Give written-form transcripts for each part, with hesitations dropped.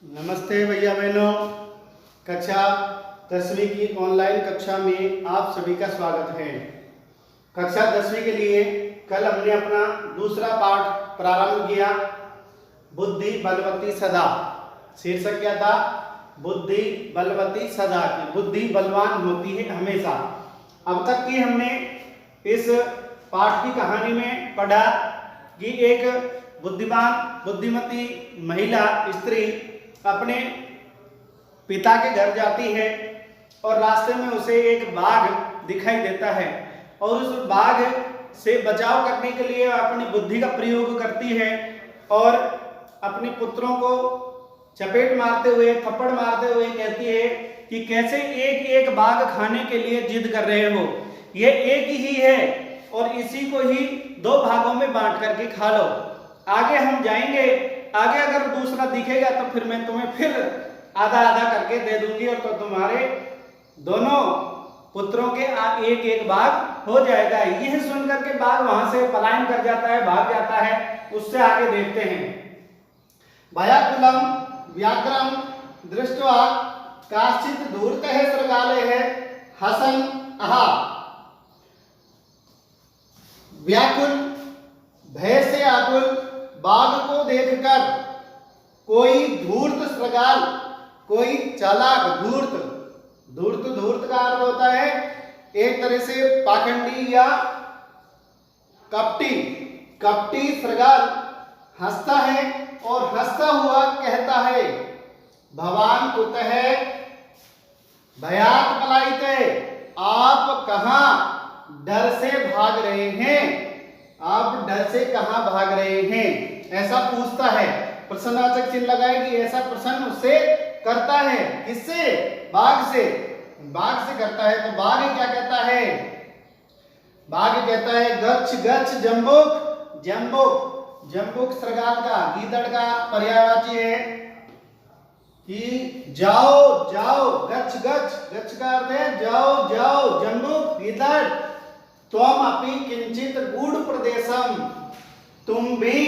नमस्ते भैया बहनों। कक्षा 10वीं की ऑनलाइन कक्षा में आप सभी का स्वागत है। कक्षा 10वीं के लिए कल हमने अपना दूसरा पाठ प्रारंभ किया, बुद्धि बलवती सदा। शीर्षक क्या था? बुद्धि बलवती सदा की बुद्धि बलवान होती है हमेशा। अब तक की हमने इस पाठ की कहानी में पढ़ा कि एक बुद्धिमती महिला स्त्री अपने पिता के घर जाती है और रास्ते में उसे एक बाघ दिखाई देता है और उस बाघ से बचाव करने के लिए अपनी बुद्धि का प्रयोग करती है और अपने पुत्रों को चपेट मारते हुए, थप्पड़ मारते हुए कहती है कि कैसे एक एक बाघ खाने के लिए जिद कर रहे हो, ये एक ही है और इसी को ही 2 भागों में बांट करके खा लो। आगे हम जाएंगे, आगे अगर दूसरा दिखेगा तो फिर मैं तुम्हें फिर आधा आधा करके दे दूंगी और तो तुम्हारे दोनों पुत्रों के एक एक बाघ हो जाएगा। यह सुनकर के बाघ वहां से पलायन कर जाता है, भाग जाता है। उससे आगे देखते हैं। भयाकुलम व्याघ्रम दृष्ट्वा काश्चित् धूर्तः सृगालः हसन अहा। व्याकुल, भय से आकुल बाघ को देखकर कोई धूर्त सृगाल, कोई चालाक धूर्त का अर्थ होता है एक तरह से पाखंडी या कपटी सृगाल हंसता है और हंसता हुआ कहता है, भवान कुतः भयात् पलायिते। आप कहां डर से भाग रहे हैं? आप डर से कहां भाग रहे हैं? ऐसा पूछता है। प्रश्नवाचक चिन्ह लगाएगी। ऐसा प्रश्न उससे करता है। किससे? बाघ से। बाघ से करता है तो बाघ क्या कहता है? बाघ कहता है गच्छ गच्छ जंबुक। जंबुक सृगाल का, गीदड़ का पर्यायवाची है कि जाओ जाओ। गच्छ का अर्थ है जाओ जाओ। जंबुक गीदड़। त्वम अपि किंचित गूढ़ प्रदेशम। तुम भी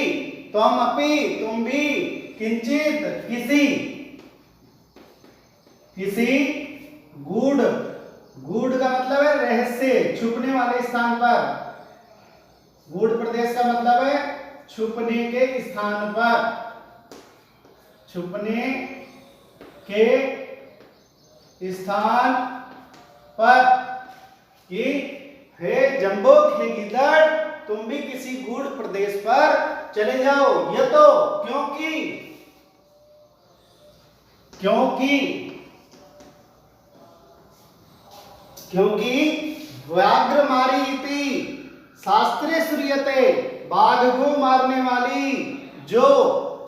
किंचित किसी गूढ़ का मतलब है रहस्य, छुपने वाले स्थान पर। गूढ़ प्रदेश का मतलब है छुपने के स्थान पर, छुपने के स्थान पर। कि हे जंबुक, हे गीदड़, तुम भी किसी गूढ़ प्रदेश पर चले जाओ। यह तो क्योंकि व्याघ्र मारी इति शास्त्रे श्रूयते। बाघ को मारने वाली जो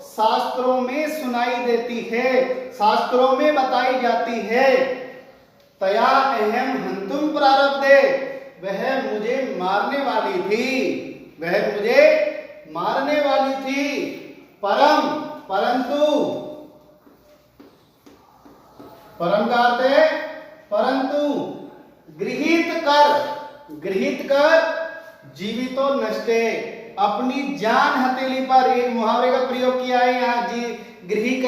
शास्त्रों में सुनाई देती है, शास्त्रों में बताई जाती है, तया अहम हंतुम प्रारब्धे। वह मुझे मारने वाली थी। परम का अर्थ है परंतु। गृहीत कर जीवितो नष्टे। अपनी जान हथेली पर। एक मुहावरे का प्रयोग किया है यहाँ जी। गृहीत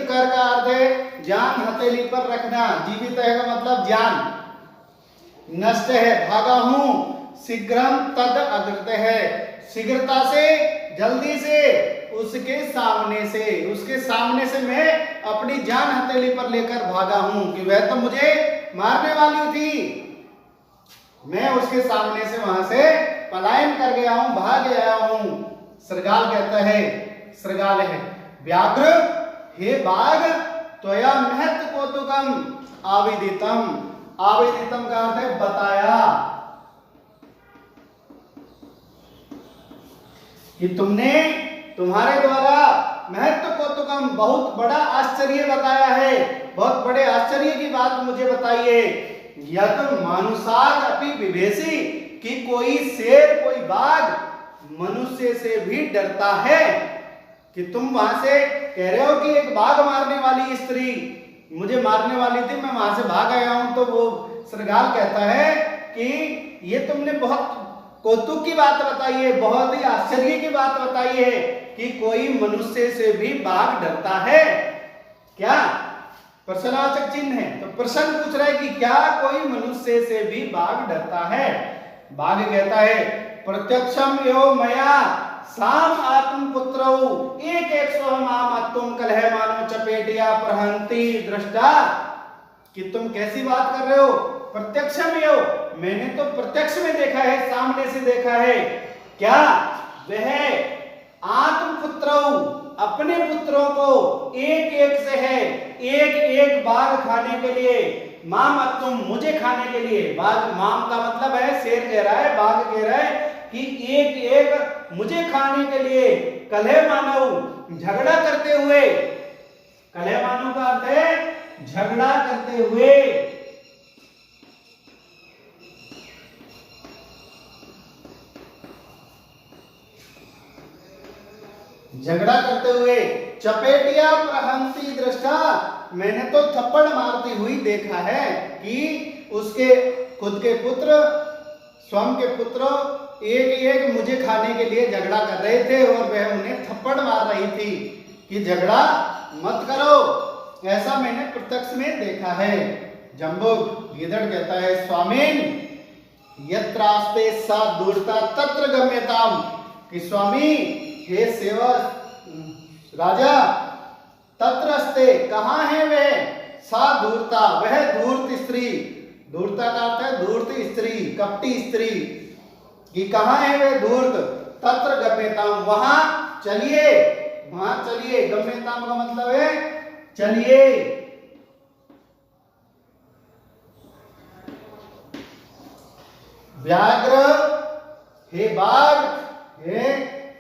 कर का अर्थ है जान हथेली पर रखना। जीवित है का मतलब जान। नष्ट है भागा हूं। शीघ्रम तद अग्रत है। शीघ्रता से, जल्दी से, उसके सामने से मैं अपनी जान हथेली पर लेकर भागा हूं कि वह तो मुझे मारने वाली थी। मैं उसके सामने से वहां से पलायन कर गया हूं, भाग गया हूं। सृगाल कहता है, सृगाल है व्याघ्र, हे बाघ, त्वया महत् कौतुकम आविदितम। आवेदितम का अर्थ है बताया कि तुम्हारे द्वारा महत्व कौतुकम बहुत बड़ा आश्चर्य बताया है। बहुत बड़े आश्चर्य की बात मुझे बताई है। यद मानुषाद अपि विभेषी, कि कोई शेर, कोई बाघ मनुष्य से भी डरता है। कि तुम वहां से कह रहे हो कि एक बाघ मारने वाली स्त्री मुझे मारने वाली थी, मैं वहां से भाग आया हूं। तो वो सृगाल कहता है कि ये तुमने बहुत कौतुक की बात बताई है, बहुत ही आश्चर्य की बात बताई है कि कोई मनुष्य से भी बाघ डरता है क्या? प्रश्नवाचक चिन्ह है, तो प्रश्न पूछ रहा है कि क्या कोई मनुष्य से भी बाघ डरता है? बाघ कहता है प्रत्यक्षम यो मया साम आत्म पुत्रौ एक एक सौ माम तुम कलह मानो चपेटिया प्रहंती दृष्टा, कि तुम कैसी बात कर रहे हो? प्रत्यक्षम यो, मैंने तो प्रत्यक्ष में देखा है, सामने से देखा है। क्या? वह आत्म पुत्रौ, अपने पुत्रों को एक एक से है, एक एक बाघ खाने के लिए, माम तुम मुझे खाने के लिए। बाघ, माम का मतलब है शेर कह रहा है, बाघ कह रहा है कि एक एक मुझे खाने के लिए कलह मानव, झगड़ा करते हुए। कलह मानव का अर्थ है झगड़ा करते हुए। झगड़ा करते हुए चपेटिया प्रहंती दृष्टा, मैंने तो थप्पड़ मारती हुई देखा है कि उसके खुद के पुत्र, स्वयं के पुत्र एक एक मुझे खाने के लिए झगड़ा कर रहे थे और वह उन्हें थप्पड़ मार रही थी कि झगड़ा मत करो। ऐसा मैंने प्रत्यक्ष में देखा है। जम्बुक गीदड़ कहता है स्वामीन यत्रास्ते सा दूरता तत्र गम्यताम, कि स्वामी, हे सेवक राजा, तत्रस्ते कहाँ है वह, सा दूरता, वह धूर्त स्त्री, धूर्ता का अर्थ है धूर्त स्त्री, कपटी स्त्री, कि कहाँ है वह धूर्त, तत्र गम्यताम, वहां चलिए, वहां चलिए। गम्यताम का मतलब है चलिए। व्याघ्र, हे बाघ, हे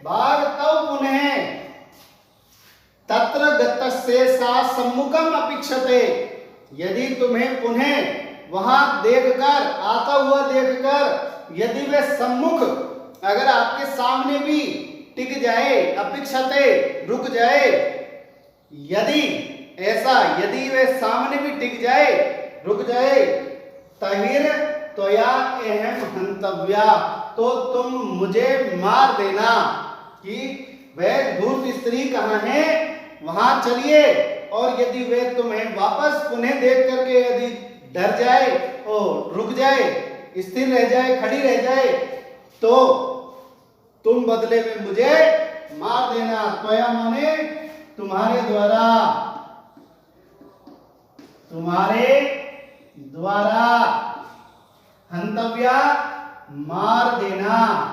बाघ, तव पुनः तत्र गतस्य सा सम्मुखम अपेक्षते, यदि तुम्हें पुनः वहां देखकर, आता हुआ देखकर, यदि वे सम्मुख, अगर आपके सामने भी टिक जाए, अपेक्षते रुक जाए, यदि ऐसा, यदि वे सामने भी टिक जाए, रुक जाए, तहिर त्वया अहम हंतव्या, तो तुम मुझे मार देना। कि वह धूर्त स्त्री कहाँ है, वहां चलिए, और यदि वे तुम्हें वापस पुनः देख करके यदि डर जाए और रुक जाए, स्थिर रह जाए, खड़ी रह जाए, तो तुम बदले में मुझे मार देना। त्वया माने तुम्हारे द्वारा, तुम्हारे द्वारा, हंतव्या मार देना।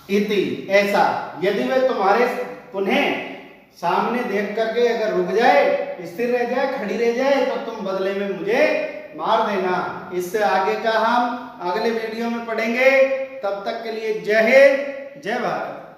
इति, ऐसा, यदि वे तुम्हारे पुनः सामने देख करके अगर रुक जाए, स्थिर रह जाए, खड़ी रह जाए, तो तुम बदले में मुझे मार देना। इससे आगे का हम अगले वीडियो में पढ़ेंगे। तब तक के लिए जय हिंद, जय भारत।